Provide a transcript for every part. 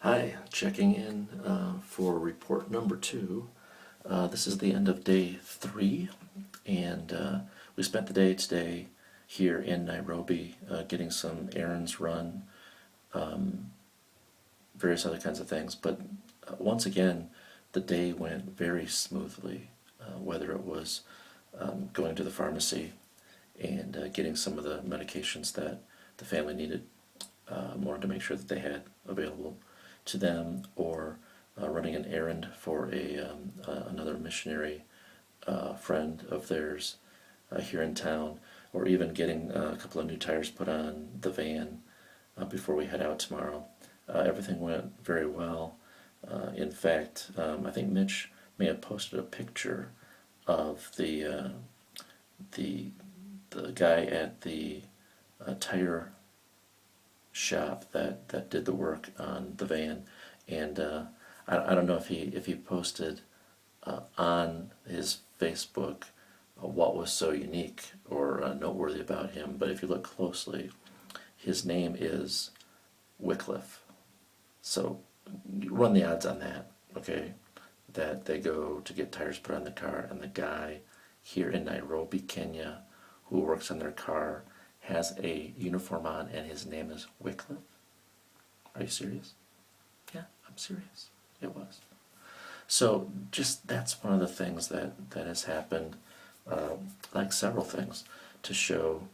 Hi, checking in for report number 2. This is the end of day 3, and we spent the day today here in Nairobi getting some errands run, various other kinds of things. But once again, the day went very smoothly, whether it was going to the pharmacy and getting some of the medications that the family needed, wanted to make sure that they had available to them, or running an errand for another missionary friend of theirs here in town, or even getting a couple of new tires put on the van before we head out tomorrow. Everything went very well. In fact, I think Mitch may have posted a picture of the the guy at the tire shop that did the work on the van, and I don't know if he posted on his Facebook what was so unique or noteworthy about him, but if you look closely, his name is Wycliffe. So you run the odds on that, okay? That they go to get tires put on the car, and the guy here in Nairobi, Kenya, who works on their car has a uniform on, and his name is Wycliffe. Are you serious? Yeah, I'm serious. It was. So just that's one of the things that has happened, like several things, to show,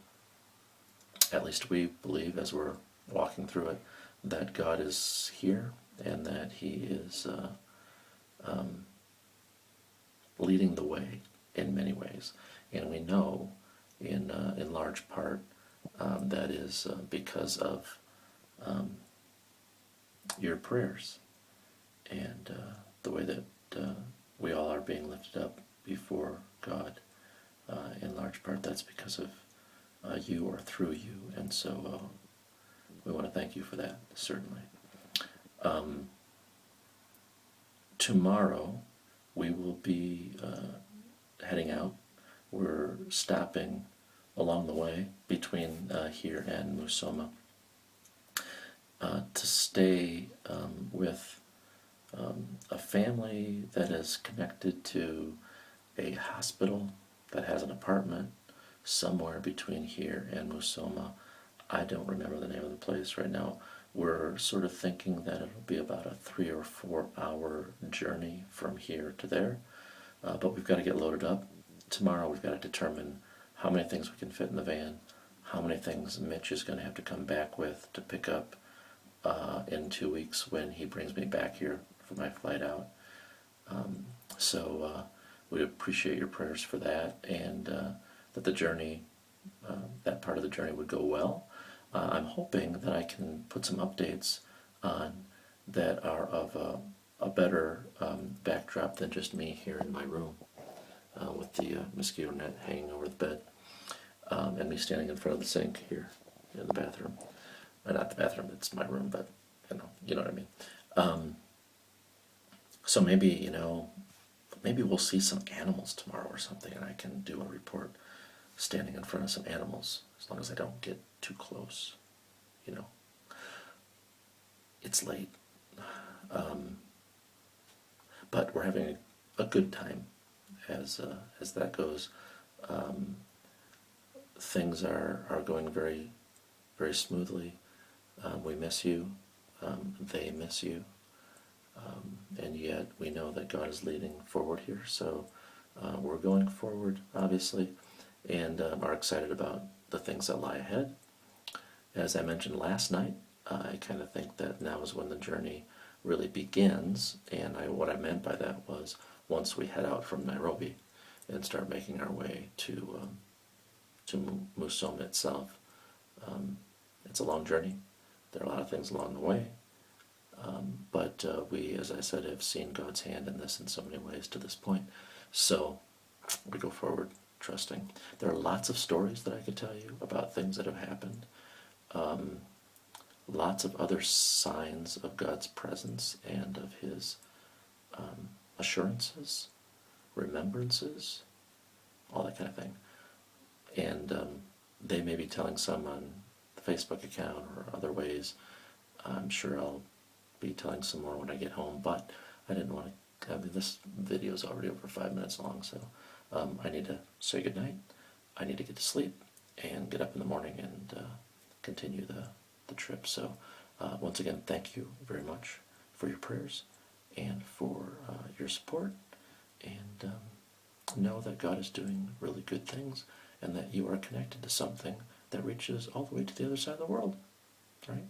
at least we believe as we're walking through it, that God is here and that He is leading the way in many ways. And we know in large part that is because of your prayers and the way that we all are being lifted up before God. In large part, that's because of you or through you, and so we want to thank you for that, certainly. Tomorrow, we will be heading out. We're stopping along the way between here and Musoma to stay with a family that is connected to a hospital that has an apartment somewhere between here and Musoma. I don't remember the name of the place right now. We're sort of thinking that it'll be about a 3 or 4 hour journey from here to there, but we've got to get loaded up. Tomorrow we've got to determine how many things we can fit in the van, how many things Mitch is going to have to come back with to pick up in 2 weeks when he brings me back here for my flight out. So we appreciate your prayers for that, and that the journey, that part of the journey would go well. I'm hoping that I can put some updates on that are of a better backdrop than just me here in my room with the mosquito net hanging over the bed, and me standing in front of the sink here in the bathroom. Not the bathroom, it's my room, but you know what I mean. So maybe we'll see some animals tomorrow or something, and I can do a report standing in front of some animals, as long as I don't get too close. It's late, but we're having a good time as that goes. Things are going very, very smoothly. We miss you. They miss you. And yet we know that God is leading forward here. So we're going forward, obviously, and are excited about the things that lie ahead. As I mentioned last night, I kind of think that now is when the journey really begins, and what I meant by that was once we head out from Nairobi and start making our way to Musoma itself. It's a long journey. There are a lot of things along the way, but we, as I said, have seen God's hand in this in so many ways to this point. So we go forward trusting. There are lots of stories that I could tell you about things that have happened. Lots of other signs of God's presence and of His assurances, remembrances, all that kind of thing. And they may be telling some on the Facebook account or other ways. I'm sure I'll be telling some more when I get home, but I didn't want to, I mean, this video is already over 5 minutes long, so I need to say goodnight, I need to get to sleep, and get up in the morning and continue the trip. So once again, thank you very much for your prayers and for your support, and know that God is doing really good things, and that you are connected to something that reaches all the way to the other side of the world, right?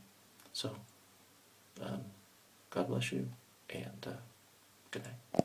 So, God bless you, and good night.